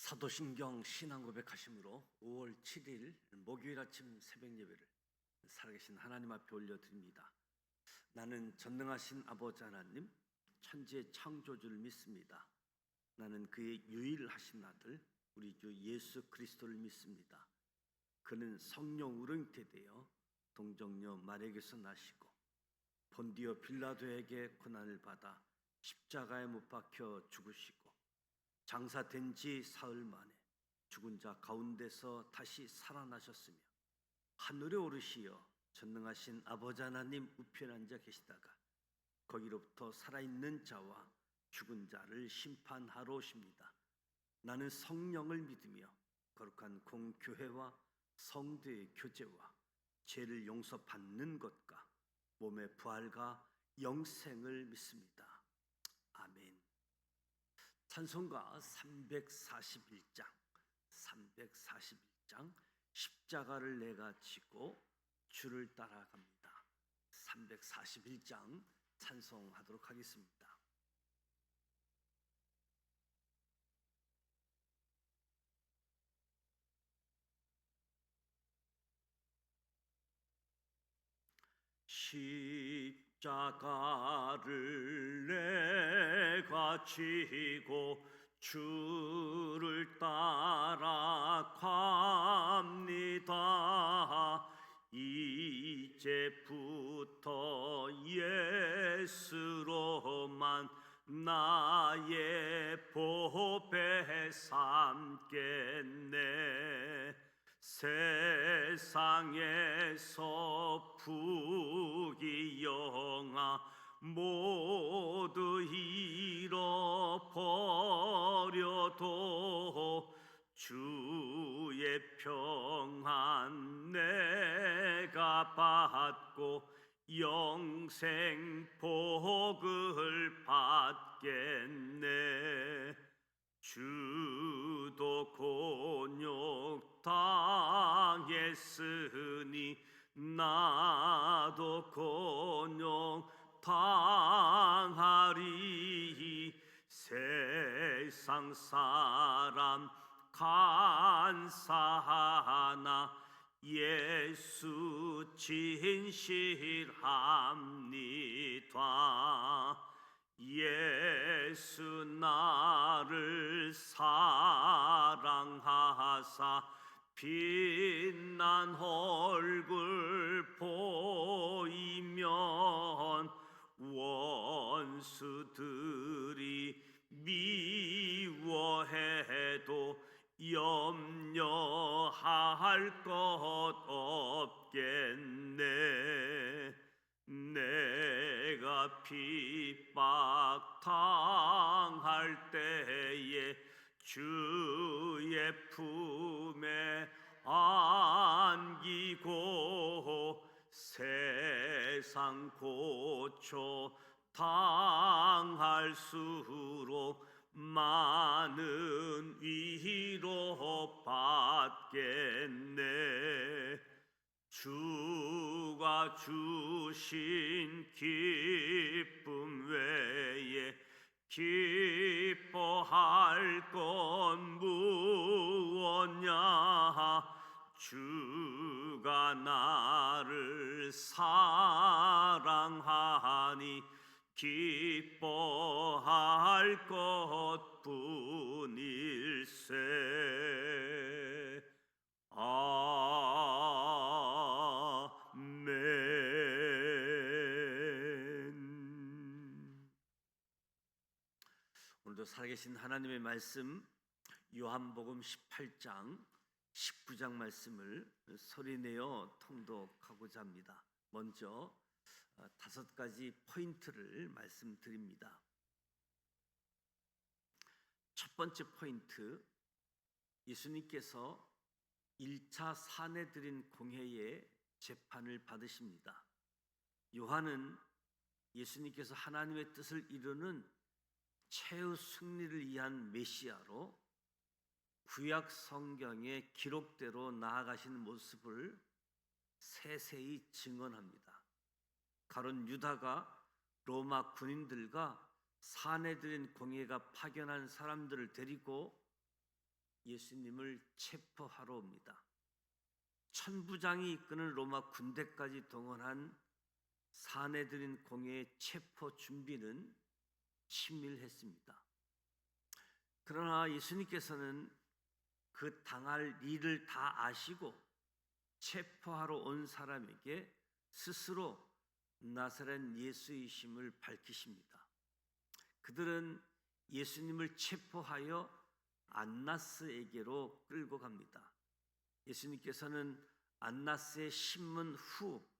사도신경 신앙 고백하심으로 5월 7일 목요일 아침 새벽 예배를 살아계신 하나님 앞에 올려드립니다. 나는 전능하신 아버지 하나님, 천지의 창조주를 믿습니다. 나는 그의 유일하신 아들 우리 주 예수 그리스도를 믿습니다. 그는 성령 우렁태되어 동정녀 마리아에게서 나시고 본디오 빌라도에게 고난을 받아 십자가에 못 박혀 죽으시고 장사된 지 사흘 만에 죽은 자 가운데서 다시 살아나셨으며 하늘에 오르시어 전능하신 아버지 하나님 우편에 앉아 계시다가 거기로부터 살아있는 자와 죽은 자를 심판하러 오십니다. 나는 성령을 믿으며 거룩한 공교회와 성도의 교제와 죄를 용서받는 것과 몸의 부활과 영생을 믿습니다. 아멘. 찬송가 341장 십자가를 내가 지고 주를 따라갑니다. 341장 찬송하도록 하겠습니다. 십자가를 내가 지고 주를 따라갑니다. 이제부터 예수로만 나의 보배 삼겠네. 세상에서 부귀영화 모두 잃어버려도 주의 평안 내가 받고 영생 복을 받겠네. 주도 곤욕 당했으니 나도 곤욕 당하리. 세상 사람 간사하나 예수 진실합니다. 예수 나를 사랑하사 빛난 얼굴 보이면 원수들이 미워해도 염려할 것 없겠네. 내가 핍박 당할 때에 주의 품에 안기고 세상 고초 당할수록 많은 위로 받겠네. 주가 주신 기쁨 외에 기뻐할 건 무엇냐. 주가 나를 사랑하니 기뻐할 것뿐일세. 아멘. 오늘도 살아계신 하나님의 말씀 요한복음 18장 19장 말씀을 소리내어 통독하고자 합니다. 먼저 5가지 포인트를 말씀드립니다. 첫 번째 포인트, 예수님께서 1차 사내들인 공회의 재판을 받으십니다. 요한은 예수님께서 하나님의 뜻을 이루는 최후 승리를 위한 메시아로 구약 성경의 기록대로 나아가시는 모습을 세세히 증언합니다. 가론 유다가 로마 군인들과 사내들인 공회가 파견한 사람들을 데리고 예수님을 체포하러 옵니다. 천부장이 이끄는 로마 군대까지 동원한 사내들인 공회의 체포 준비는 친밀했습니다. 그러나 예수님께서는 그 당할 일을 다 아시고 체포하러 온 사람에게 스스로 나사렛 예수이심을 밝히십니다. 그들은 예수님을 체포하여 안나스에게로 끌고 갑니다. 예수님께서는 안나스의 신문 후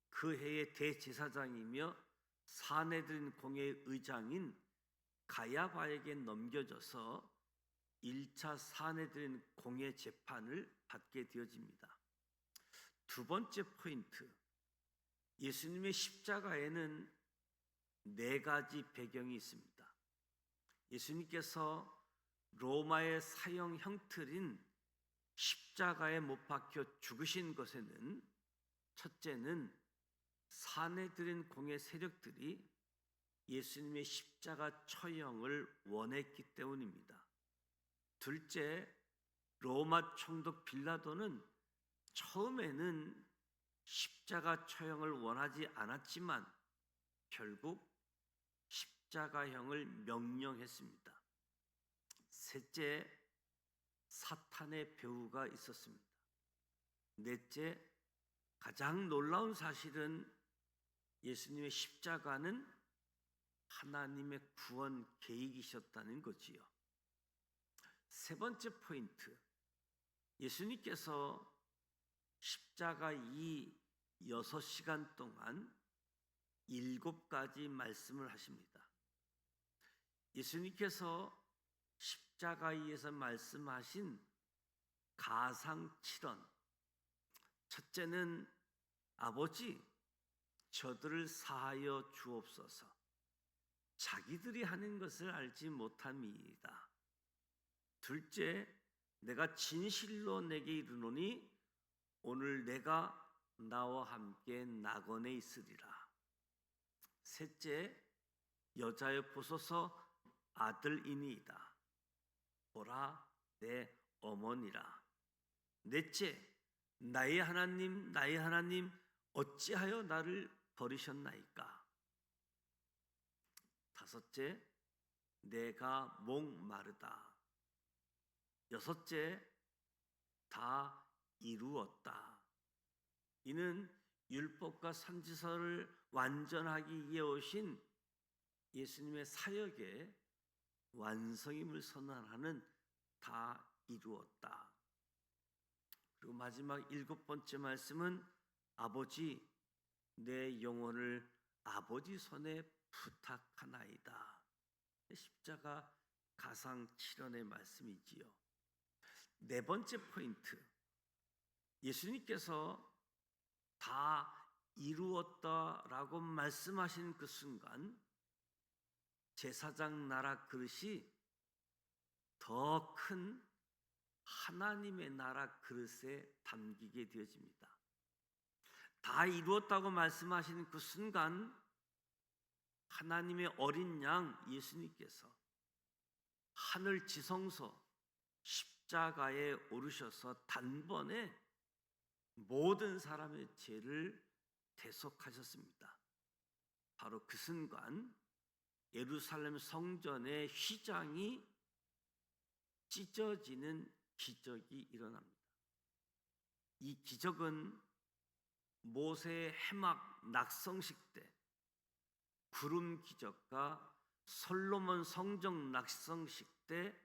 그 해의 대제사장이며 사내들인 공회의 의장인 가야바에게 넘겨져서 1차 사내들인 공회 재판을 받게 되어집니다. 두 번째 포인트, 예수님의 십자가에는 4가지 배경이 있습니다. 예수님께서 로마의 사형 형틀인 십자가에 못 박혀 죽으신 것에는 첫째는 사내들인 공회 세력들이 예수님의 십자가 처형을 원했기 때문입니다. 둘째, 로마 총독 빌라도는 처음에는 십자가 처형을 원하지 않았지만 결국 십자가형을 명령했습니다. 셋째, 사탄의 배후가 있었습니다. 넷째, 가장 놀라운 사실은 예수님의 십자가는 하나님의 구원 계획이셨다는 거지요. 세 번째 포인트, 예수님께서 십자가 이 6시간 동안 7가지 말씀을 하십니다. 예수님께서 십자가에서 말씀하신 가상칠언, 첫째는 아버지 저들을 사하여 주옵소서, 자기들이 하는 것을 알지 못함이이다. 둘째, 내가 진실로 내게 이르노니 오늘 내가 나와 함께 낙원에 있으리라. 셋째, 여자여 보소서 아들이니이다. 보라 내 어머니라. 넷째, 나의 하나님 어찌하여 나를 버리셨나이까. 다섯째, 내가 목마르다. 여섯째, 다 이루었다. 이는 율법과 선지서를 완전하게 위해 오신 예수님의 사역의 완성임을 선언하는 다 이루었다. 그리고 마지막 7번째 말씀은 아버지 내 영혼을 아버지 손에 부탁하나이다. 십자가 가상칠언의 말씀이지요. 네 번째 포인트, 예수님께서 다 이루었다라고 말씀하신 그 순간 제사장 나라 그릇이 더 큰 하나님의 나라 그릇에 담기게 되어집니다. 다 이루었다고 말씀하시는 그 순간 하나님의 어린 양 예수님께서 하늘 지성소 십자가에 오르셔서 단번에 모든 사람의 죄를 대속하셨습니다. 바로 그 순간 예루살렘 성전의 휘장이 찢어지는 기적이 일어납니다. 이 기적은 모세의 해막 낙성식 때 구름 기적과 솔로몬 성전 낙성식 때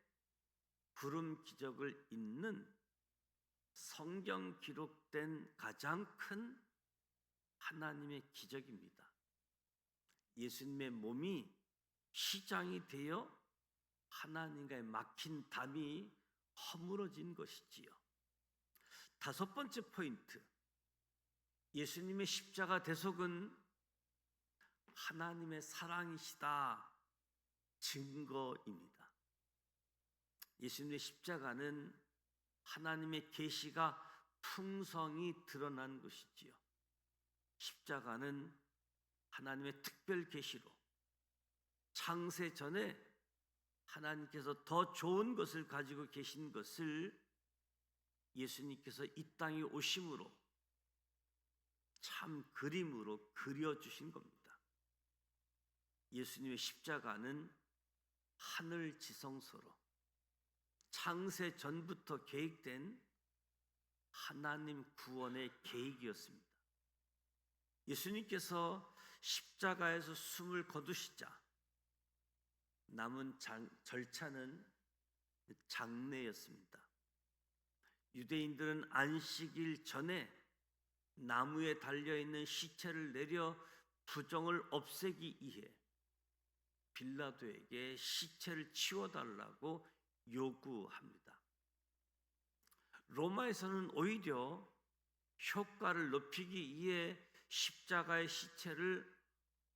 구름 기적을 잇는 성경 기록된 가장 큰 하나님의 기적입니다. 예수님의 몸이 휘장이 되어 하나님과의 막힌 담이 허물어진 것이지요. 다섯 번째 포인트, 예수님의 십자가 대속은 하나님의 사랑이시다 증거입니다. 예수님의 십자가는 하나님의 계시가 풍성히 드러난 것이지요. 십자가는 하나님의 특별 계시로 창세 전에 하나님께서 더 좋은 것을 가지고 계신 것을 예수님께서 이 땅에 오심으로 참 그림으로 그려주신 겁니다. 예수님의 십자가는 하늘 지성소로 창세 전부터 계획된 하나님 구원의 계획이었습니다. 예수님께서 십자가에서 숨을 거두시자 남은 절차는 장례였습니다. 유대인들은 안식일 전에 나무에 달려있는 시체를 내려 부정을 없애기 위해 빌라도에게 시체를 치워달라고 요구합니다. 로마에서는 오히려 효과를 높이기 위해 십자가의 시체를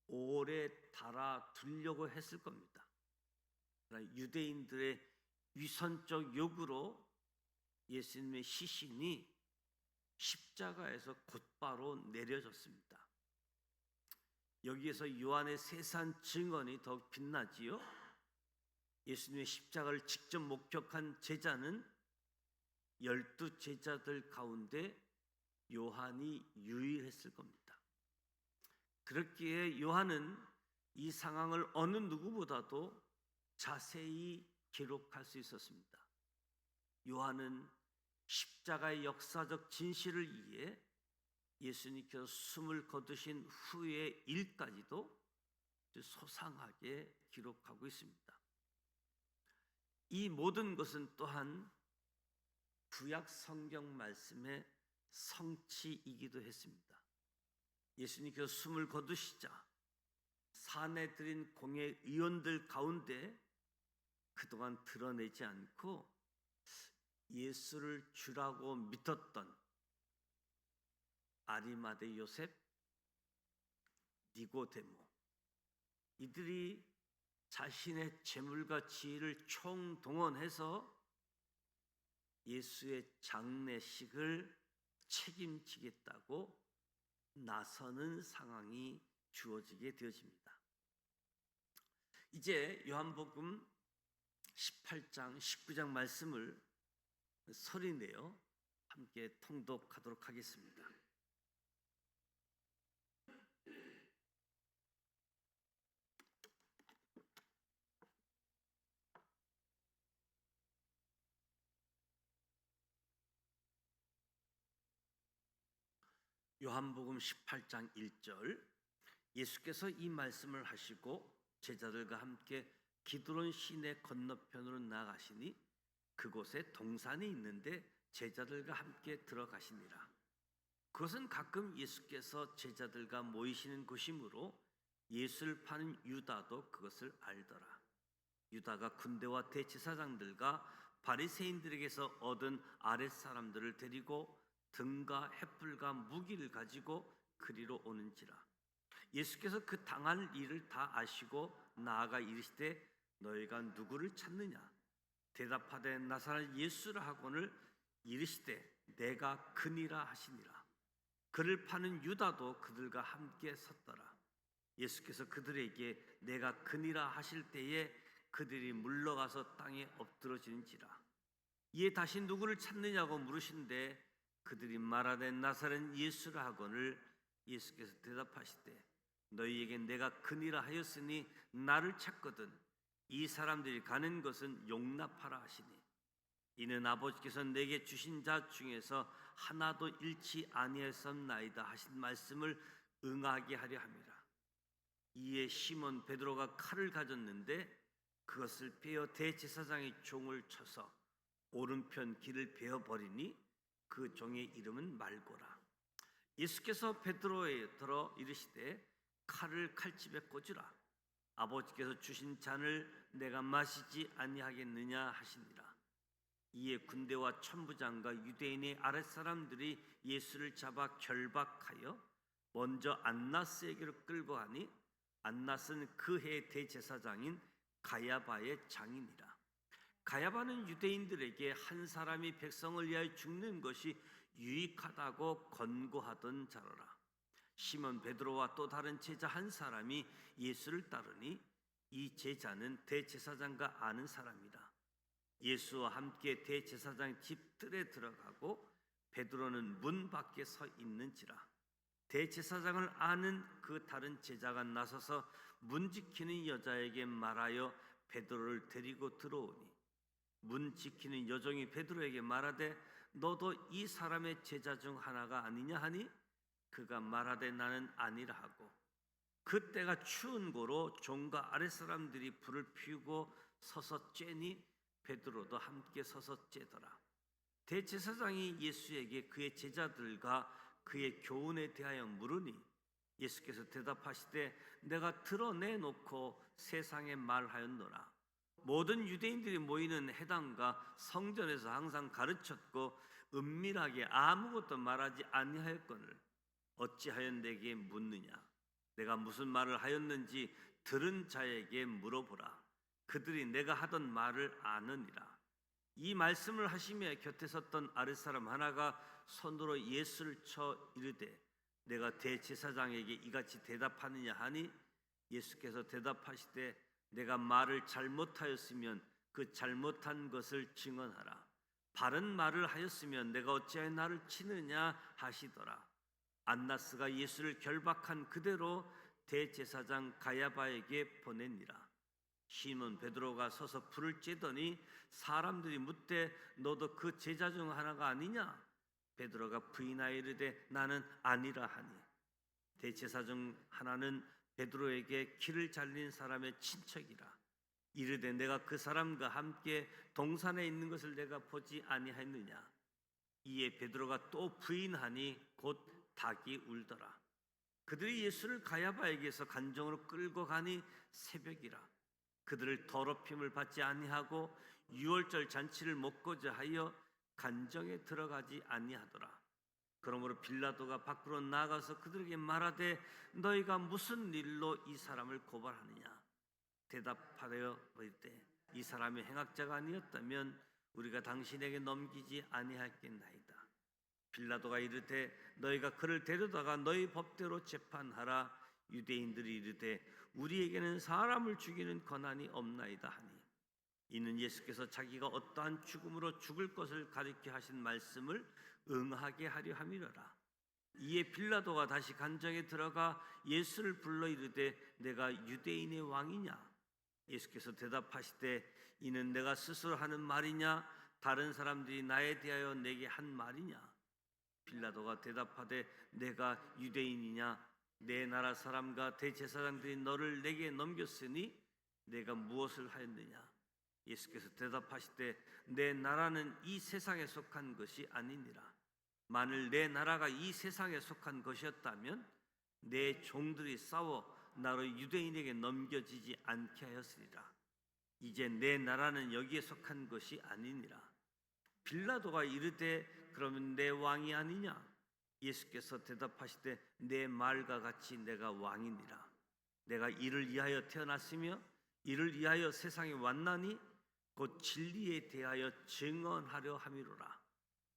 오래 달아두려고 했을 겁니다. 그러나 유대인들의 위선적 요구로 예수님의 시신이 십자가에서 곧바로 내려졌습니다. 여기에서 요한의 세산 증언이 더욱 빛나지요. 예수님의 십자가를 직접 목격한 제자는 12 제자들 가운데 요한이 유일했을 겁니다. 그렇기에 요한은 이 상황을 어느 누구보다도 자세히 기록할 수 있었습니다. 요한은 십자가의 역사적 진실을 위해 예수님께서 숨을 거두신 후의 일까지도 소상하게 기록하고 있습니다. 이 모든 것은 또한 구약 성경 말씀의 성취이기도 했습니다. 예수님께서 숨을 거두시자 사내들인 공회 의원들 가운데 그동안 드러내지 않고 예수를 주라고 믿었던 아리마대 요셉, 니고데모, 이들이 자신의 재물과 지위를 총동원해서 예수의 장례식을 책임지겠다고 나서는 상황이 주어지게 되어집니다. 이제 요한복음 18장, 19장 말씀을 소리내어 함께 통독하도록 하겠습니다. 요한복음 18장 1절, 예수께서 이 말씀을 하시고 제자들과 함께 기드론 시내 건너편으로 나가시니 그곳에 동산이 있는데 제자들과 함께 들어가시니라. 그것은 가끔 예수께서 제자들과 모이시는 곳이므로 예수를 파는 유다도 그것을 알더라. 유다가 군대와 대제사장들과 바리새인들에게서 얻은 아랫사람들을 데리고 등과 횃불과 무기를 가지고 그리로 오는지라. 예수께서 그 당할 일을 다 아시고 나아가 이르시되 너희가 누구를 찾느냐? 대답하되 나사렛 예수라 하거늘 이르시되 내가 그니라 하시니라. 그를 파는 유다도 그들과 함께 섰더라. 예수께서 그들에게 내가 그니라 하실 때에 그들이 물러가서 땅에 엎드러지는지라. 이에 다시 누구를 찾느냐고 물으신데 그들이 말하되 나사렛 예수라 하거늘 예수께서 대답하시되 너희에게 내가 그니라 하였으니 나를 찾거든 이 사람들이 가는 것은 용납하라 하시니 이는 아버지께서 내게 주신 자 중에서 하나도 잃지 아니하였나이다 하신 말씀을 응하게 하려 함이라. 이에 시몬 베드로가 칼을 가졌는데 그것을 빼어 대제사장의 종을 쳐서 오른편 귀를 베어 버리니 그 종의 이름은 말고라. 예수께서 베드로에 들어 이르시되 칼을 칼집에 꽂으라. 아버지께서 주신 잔을 내가 마시지 아니하겠느냐 하시니라. 이에 군대와 천부장과 유대인의 아랫사람들이 예수를 잡아 결박하여 먼저 안나스에게로 끌고 가니 안나스는 그 해 대제사장인 가야바의 장인이라. 가야바는 유대인들에게 한 사람이 백성을 위하여 죽는 것이 유익하다고 권고하던 자로라. 시몬 베드로와 또 다른 제자 한 사람이 예수를 따르니 이 제자는 대제사장과 아는 사람이라. 예수와 함께 대제사장 집들에 들어가고 베드로는 문 밖에 서 있는지라. 대제사장을 아는 그 다른 제자가 나서서 문 지키는 여자에게 말하여 베드로를 데리고 들어오니, 문 지키는 여종이 베드로에게 말하되 너도 이 사람의 제자 중 하나가 아니냐 하니, 그가 말하되 나는 아니라 하고, 그때가 추운 고로 종과 아랫사람들이 불을 피우고 서서 쬐니 베드로도 함께 서서 쬐더라. 대제사장이 예수에게 그의 제자들과 그의 교훈에 대하여 물으니, 예수께서 대답하시되 내가 드러내놓고 세상에 말하였노라. 모든 유대인들이 모이는 회당과 성전에서 항상 가르쳤고 은밀하게 아무것도 말하지 아니하였거늘 어찌하여 내게 묻느냐? 내가 무슨 말을 하였는지 들은 자에게 물어보라. 그들이 내가 하던 말을 아느니라. 이 말씀을 하시며 곁에 섰던 아랫사람 하나가 손으로 예수를 쳐 이르되 내가 대제사장에게 이같이 대답하느냐 하니, 예수께서 대답하시되 내가 말을 잘못하였으면 그 잘못한 것을 증언하라. 바른 말을 하였으면 내가 어찌하여 나를 치느냐 하시더라. 안나스가 예수를 결박한 그대로 대제사장 가야바에게 보내니라. 시몬 베드로가 서서 불을 쬐더니 사람들이 묻되 너도 그 제자 중 하나가 아니냐? 베드로가 부인하여 이르되 나는 아니라 하니, 대제사 중 하나는 베드로에게 키를 잘린 사람의 친척이라. 이르되 내가 그 사람과 함께 동산에 있는 것을 내가 보지 아니하였느냐? 이에 베드로가 또 부인하니 곧 닭이 울더라. 그들이 예수를 가야바에게서 간정으로 끌고 가니 새벽이라. 그들을 더럽힘을 받지 아니하고 유월절 잔치를 먹고자 하여 간정에 들어가지 아니하더라. 그러므로 빌라도가 밖으로 나가서 그들에게 말하되 너희가 무슨 일로 이 사람을 고발하느냐? 대답하여 이르되 이 사람이 행악자가 아니었다면 우리가 당신에게 넘기지 아니하였겠나이다. 빌라도가 이르되 너희가 그를 데려다가 너희 법대로 재판하라. 유대인들이 이르되 우리에게는 사람을 죽이는 권한이 없나이다 하니, 이는 예수께서 자기가 어떠한 죽음으로 죽을 것을 가리켜 하신 말씀을 응하게 하려 함이로라. 이에 빌라도가 다시 간정에 들어가 예수를 불러 이르되 내가 유대인의 왕이냐? 예수께서 대답하시되 이는 내가 스스로 하는 말이냐? 다른 사람들이 나에 대하여 내게 한 말이냐? 빌라도가 대답하되 내가 유대인이냐? 내 나라 사람과 대제사장들이 너를 내게 넘겼으니 내가 무엇을 하였느냐? 예수께서 대답하시되 내 나라는 이 세상에 속한 것이 아니니라. 만일 내 나라가 이 세상에 속한 것이었다면 내 종들이 싸워 나로 유대인에게 넘겨지지 않게 하였으리라. 이제 내 나라는 여기에 속한 것이 아니니라. 빌라도가 이르되 그러면 내 왕이 아니냐? 예수께서 대답하시되 내 말과 같이 내가 왕이니라. 내가 이를 위하여 태어났으며 이를 위하여 세상에 왔나니 곧 진리에 대하여 증언하려 함이로라.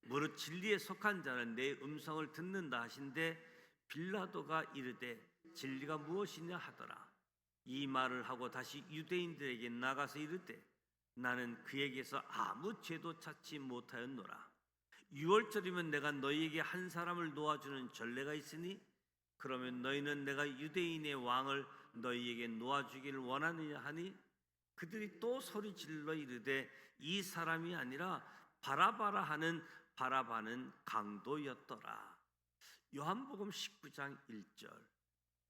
무릇 진리에 속한 자는 내 음성을 듣는다 하신대 빌라도가 이르되 진리가 무엇이냐 하더라. 이 말을 하고 다시 유대인들에게 나가서 이르되 나는 그에게서 아무 죄도 찾지 못하였노라. 유월절이면 내가 너희에게 한 사람을 놓아주는 전례가 있으니 그러면 너희는 내가 유대인의 왕을 너희에게 놓아주기를 원하느냐 하니, 그들이 또 소리질러 이르되 이 사람이 아니라 바라바라 하는 바라바는 강도였더라. 요한복음 19장 1절.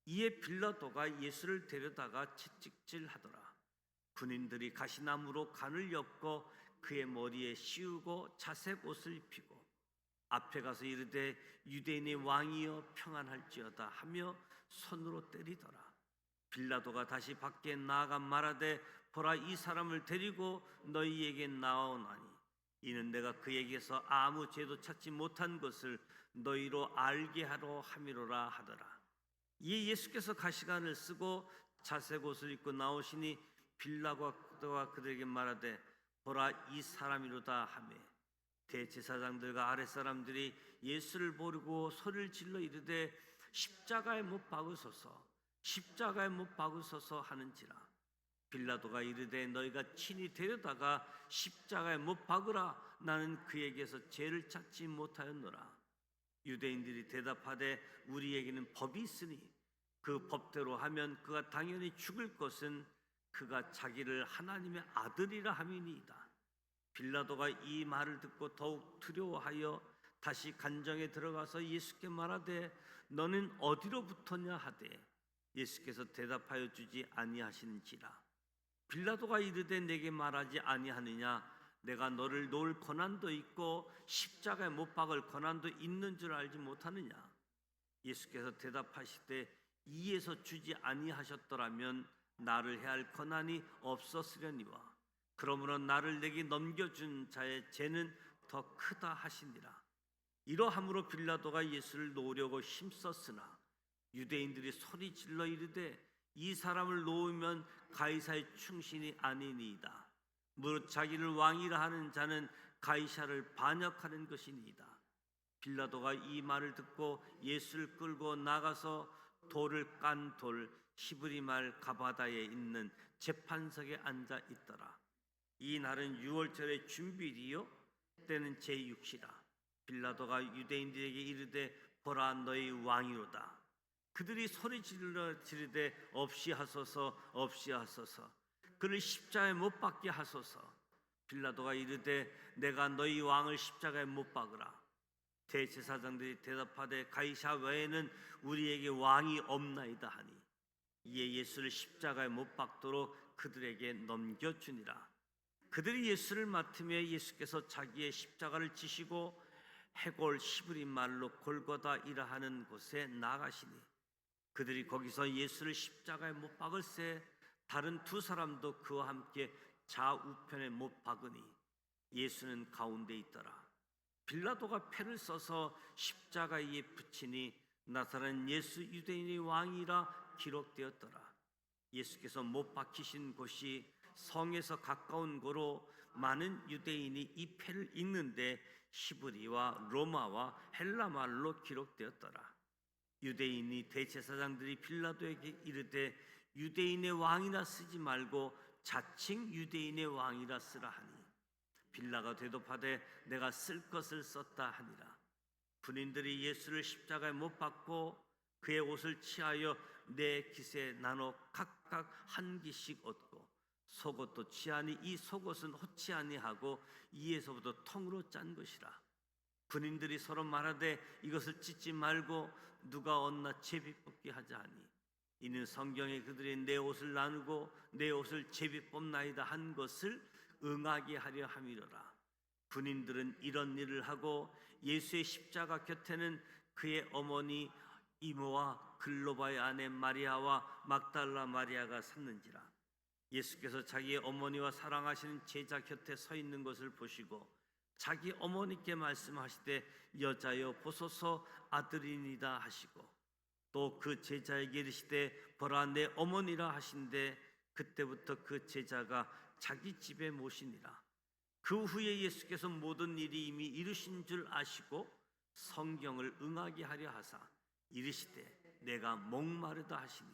이에 빌라도가 예수를 데려다가 채찍질하더라. 군인들이 가시나무로 간을 엮고 그의 머리에 씌우고 자색 옷을 입히고 앞에 가서 이르되 유대인의 왕이여 평안할지어다 하며 손으로 때리더라. 빌라도가 다시 밖에 나아가 말하되 보라, 이 사람을 데리고 너희에게 나오나니 이는 내가 그에게서 아무 죄도 찾지 못한 것을 너희로 알게 하려 함이로라 하더라. 이에 예수께서 가시관을 쓰고 자색 옷을 입고 나오시니 빌라도가 그들에게 말하되 보라, 이 사람이로다 하매 대제사장들과 아랫사람들이 예수를 모르고 소리를 질러 이르되 십자가에 못 박으소서, 십자가에 못 박으소서 하는지라. 빌라도가 이르되 너희가 친히 데려다가 십자가에 못 박으라. 나는 그에게서 죄를 찾지 못하였노라. 유대인들이 대답하되 우리에게는 법이 있으니 그 법대로 하면 그가 당연히 죽을 것은 그가 자기를 하나님의 아들이라 함이니이다. 빌라도가 이 말을 듣고 더욱 두려워하여 다시 간정에 들어가서 예수께 말하되 너는 어디로 붙었냐 하되 예수께서 대답하여 주지 아니하시는지라. 빌라도가 이르되 내게 말하지 아니하느냐 내가 너를 놓을 권한도 있고 십자가에 못 박을 권한도 있는 줄 알지 못하느냐. 예수께서 대답하시되 이에서 주지 아니하셨더라면 나를 해할 권한이 없었으려니와 그러므로 나를 내게 넘겨준 자의 죄는 더 크다 하시니라. 이러함으로 빌라도가 예수를 놓으려고 힘썼으나 유대인들이 소리질러 이르되 이 사람을 놓으면 가이사의 충신이 아니니이다. 무릇 자기를 왕이라 하는 자는 가이사를 반역하는 것이니이다. 빌라도가 이 말을 듣고 예수를 끌고 나가서 돌을 깐 돌 히브리말 가바다에 있는 재판석에 앉아 있더라. 이 날은 유월절의 준비일이요 때는 제6시라. 빌라도가 유대인들에게 이르되 보라 너희 왕이로다. 그들이 소리 질러 지르되 없이 하소서 없이 하소서 그를 십자가에 못 박게 하소서. 빌라도가 이르되 내가 너희 왕을 십자가에 못 박으라. 대제사장들이 대답하되 가이사 외에는 우리에게 왕이 없나이다 하니 이에 예수를 십자가에 못 박도록 그들에게 넘겨주니라. 그들이 예수를 맡으며 예수께서 자기의 십자가를 지시고 해골 히브리 말로 골고다이라 하는 곳에 나가시니 그들이 거기서 예수를 십자가에 못 박을새 다른 두 사람도 그와 함께 좌우편에 못 박으니 예수는 가운데 있더라. 빌라도가 패를 써서 십자가에 붙이니 나사렛 예수 유대인의 왕이라 기록되었더라. 예수께서 못 박히신 곳이 성에서 가까운 고로 많은 유대인이 이 패를 읽는데 히브리와 로마와 헬라 말로 기록되었더라. 유대인이 대제사장들이 빌라도에게 이르되 유대인의 왕이라 쓰지 말고 자칭 유대인의 왕이라 쓰라 하니 빌라가 대답하되 내가 쓸 것을 썼다 하니라. 군인들이 예수를 십자가에 못 박고 그의 옷을 치하여 네 깃에 나눠 각각 한 깃씩 얻고 속옷도 치하니 이 속옷은 호치 아니하고 이에서부터 통으로 짠 것이라. 군인들이 서로 말하되 이것을 찢지 말고 누가 얻나 제비 뽑기 하자 하니 이는 성경에 그들이 내 옷을 나누고 내 옷을 제비 뽑나이다 한 것을 응하게 하려 함이로라. 군인들은 이런 일을 하고 예수의 십자가 곁에는 그의 어머니 이모와 글로바의 아내 마리아와 막달라 마리아가 섰는지라. 예수께서 자기의 어머니와 사랑하시는 제자 곁에 서 있는 것을 보시고 자기 어머니께 말씀하시되 여자여 보소서 아들이니다 하시고 또 그 제자에게 이르시되 보라 내 어머니라 하신데 그때부터 그 제자가 자기 집에 모시니라. 그 후에 예수께서 모든 일이 이미 이루신 줄 아시고 성경을 응하게 하려 하사 이르시되 내가 목마르다 하시니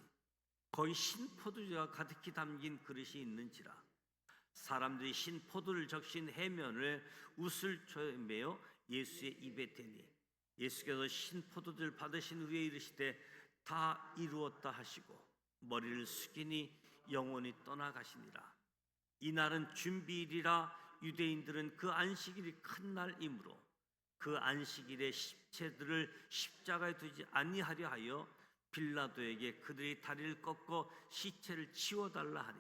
거의 신 포도주가 가득히 담긴 그릇이 있는지라. 사람들이 신 포도를 적신 해면을 우슬초에 매어 예수의 입에 대니 예수께서 신 포도주를 받으신 후에 이르시되 다 이루었다 하시고 머리를 숙이니 영원히 떠나가시니라. 이날은 준비일이라 유대인들은 그 안식일이 큰 날이므로 그 안식일에 십체들을 십자가에 두지 아니하려 하여 빌라도에게 그들이 다리를 꺾고 시체를 치워달라 하니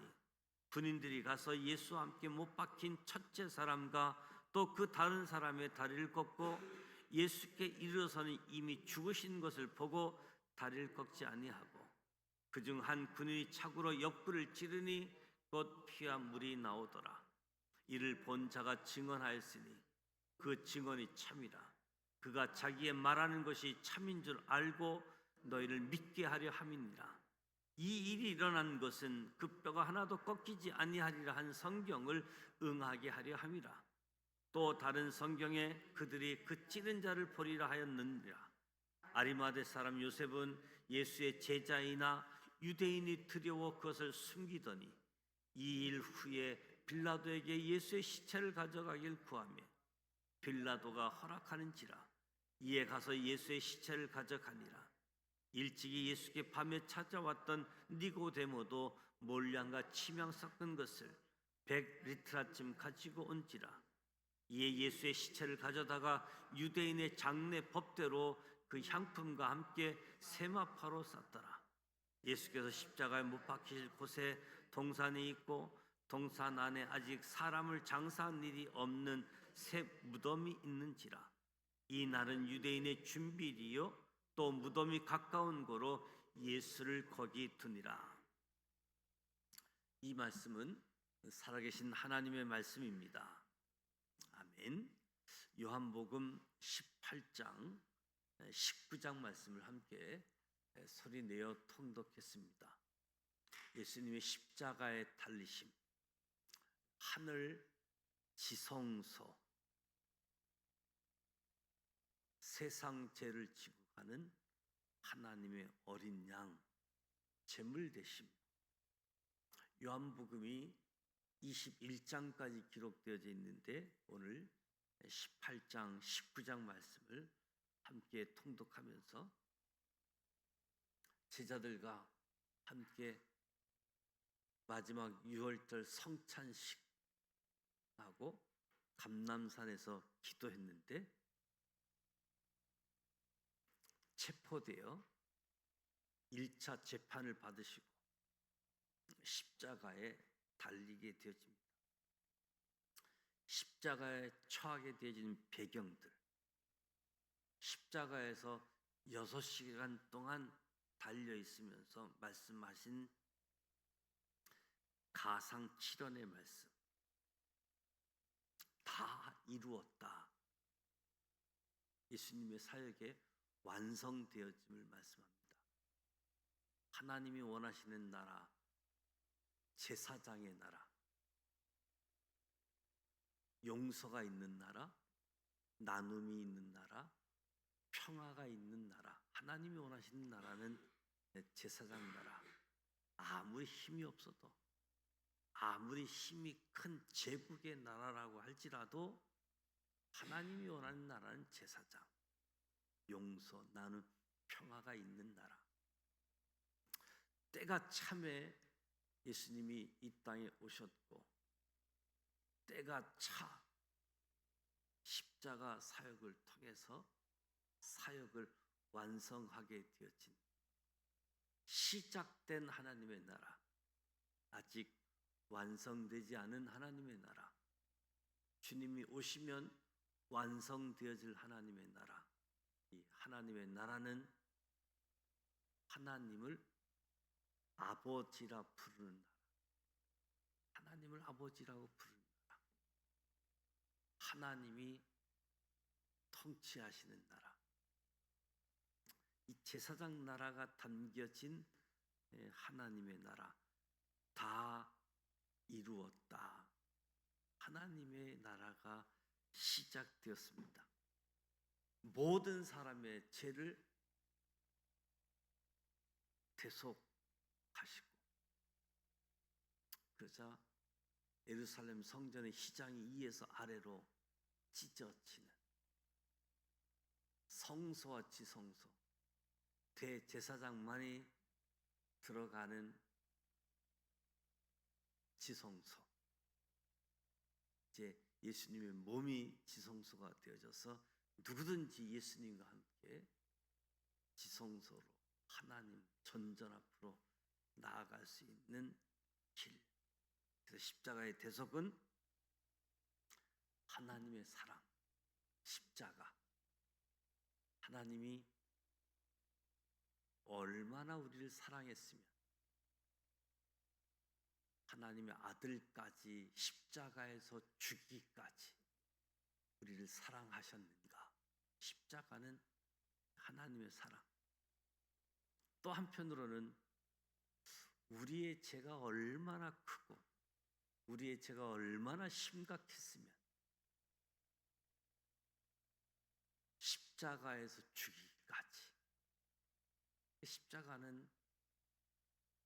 군인들이 가서 예수와 함께 못 박힌 첫째 사람과 또 그 다른 사람의 다리를 꺾고 예수께 이르러서는 이미 죽으신 것을 보고 다리를 꺾지 아니하고 그중 한 군인이 차구로 옆구리를 찌르니 곧 피와 물이 나오더라. 이를 본 자가 증언하였으니 그 증언이 참이라. 그가 자기의 말하는 것이 참인 줄 알고 너희를 믿게 하려 함이니라. 이 일이 일어난 것은 그 뼈가 하나도 꺾이지 아니하리라 한 성경을 응하게 하려 함이라. 또 다른 성경에 그들이 그 찌른 자를 보리라 하였느니라. 아리마대 사람 요셉은 예수의 제자이나 유대인이 두려워 그것을 숨기더니 2일 후에 빌라도에게 예수의 시체를 가져가길 구하며 빌라도가 허락하는지라. 이에 가서 예수의 시체를 가져가니라. 일찍이 예수께 밤에 찾아왔던 니고데모도 몰량과 침향 섞은 것을 100리트라쯤 가지고 온지라. 이에 예수의 시체를 가져다가 유대인의 장례 법대로 그 향품과 함께 세마파로 쌌더라. 예수께서 십자가에 못 박히실 곳에 동산이 있고 동산 안에 아직 사람을 장사한 일이 없는 새 무덤이 있는지라. 이 날은 유대인의 준비일이요 또 무덤이 가까운 고로 예수를 거기 두니라. 이 말씀은 살아계신 하나님의 말씀입니다. 아멘. 요한복음 18장 19장 말씀을 함께 소리내어 통독했습니다. 예수님의 십자가의 달리심, 하늘 지성소, 세상 죄를 지고 가는 하나님의 어린 양, 제물 되심. 요한복음이 21장까지 기록되어져 있는데 오늘 18장, 19장 말씀을 함께 통독하면서 제자들과 함께 마지막 6월절 성찬식하고 감람산에서 기도했는데 체포되어 1차 재판을 받으시고 십자가에 달리게 되어집니다. 십자가에 처하게 되어지는 배경들, 십자가에서 6시간 동안 달려 있으면서 말씀하신 가상칠언의 말씀, 다 이루었다. 예수님의 사역의 완성되어짐을 말씀합니다. 하나님이 원하시는 나라, 제사장의 나라, 용서가 있는 나라, 나눔이 있는 나라, 평화가 있는 나라, 하나님이 원하시는 나라는 제사장 나라. 아무리 힘이 없어도, 아무리 힘이 큰 제국의 나라라고 할지라도 하나님이 원하는 나라는 제사장, 용서, 나눔, 평화가 있는 나라. 때가 참에 예수님이 이 땅에 오셨고 때가 차 십자가 사역을 통해서 사역을 완성하게 되어진 시작된 하나님의 나라, 아직 완성되지 않은 하나님의 나라, 주님이 오시면 완성되어질 하나님의 나라. 이 하나님의 나라는 하나님을 아버지라 부르는 나라, 하나님을 아버지라고 부르는 나라, 하나님이 통치하시는 나라. 이 제사장 나라가 담겨진 하나님의 나라, 다 이루었다. 하나님의 나라가 시작되었습니다. 모든 사람의 죄를 대속하시고, 그러자 예루살렘 성전의 휘장이 위에서 아래로 찢어지는 성소와 지성소, 대제사장만이 들어가는 지성소, 이제 예수님의 몸이 지성소가 되어져서 누구든지 예수님과 함께 지성소로 하나님 전전 앞으로 나아갈 수 있는 길. 그래서 십자가의 대속은 하나님의 사랑, 십자가. 하나님이 얼마나 우리를 사랑했으면 하나님의 아들까지 십자가에서 죽기까지 우리를 사랑하셨는가. 십자가는 하나님의 사랑. 또 한편으로는 우리의 죄가 얼마나 크고 우리의 죄가 얼마나 심각했으면 십자가에서 죽기까지. 십자가는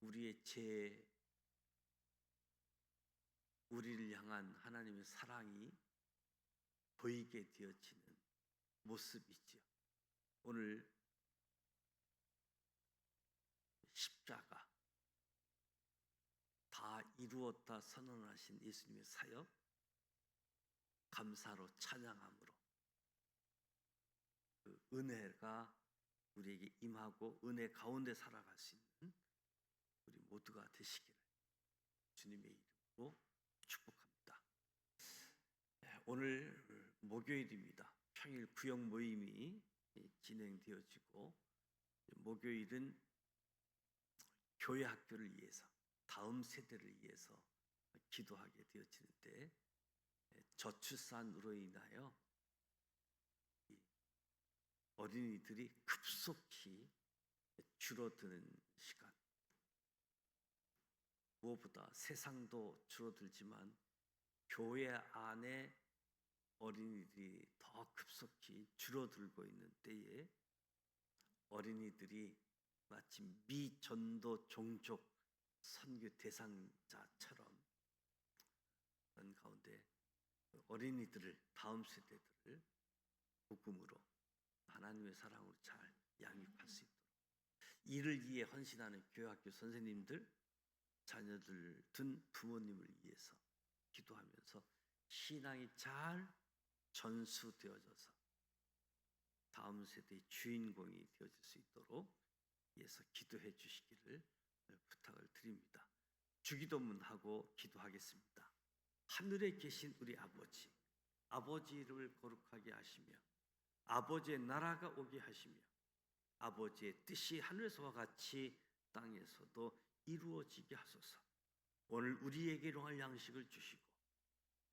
우리의 죄 우리를 향한 하나님의 사랑이 보이게 되어지는 모습이지요. 오늘 십자가 다 이루었다 선언하신 예수님의 사역, 감사로 찬양함으로 그 은혜가 우리에게 임하고 은혜 가운데 살아갈 수 있는 우리 모두가 되시기를 주님의 이름으로 축복합니다. 오늘 목요일입니다. 평일 구역 모임이 진행되어지고, 목요일은 교회 학교를 위해서, 다음 세대를 위해서 기도하게 되어지는데, 저출산으로 인하여 어린이들이 급속히 줄어드는 시간, 무엇보다 세상도 줄어들지만 교회 안에 어린이들이 더 급속히 줄어들고 있는 때에 어린이들이 마치 미전도 종족 선교 대상자처럼 그런 가운데 어린이들을, 다음 세대들을 복음으로 하나님의 사랑으로 잘 양육할 수 있도록 이를 위해 헌신하는 교회학교 선생님들, 자녀들 둔 부모님을 위해서 기도하면서 신앙이 잘 전수되어져서 다음 세대의 주인공이 되어질 수 있도록 위해서 기도해 주시기를 부탁을 드립니다. 주기도문하고 기도하겠습니다. 하늘에 계신 우리 아버지, 아버지 이름을 거룩하게 하시며 아버지의 나라가 오게 하시며 아버지의 뜻이 하늘에서와 같이 땅에서도 이루어지게 하소서. 오늘 우리에게 일용할 양식을 주시고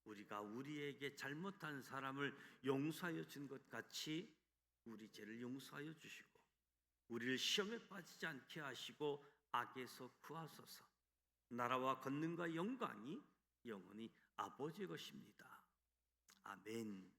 우리가 우리에게 잘못한 사람을 용서하여 준 것 같이 우리 죄를 용서하여 주시고 우리를 시험에 빠지지 않게 하시고 악에서 구하소서. 나라와 권능과 영광이 영원히 아버지의 것입니다. 아멘.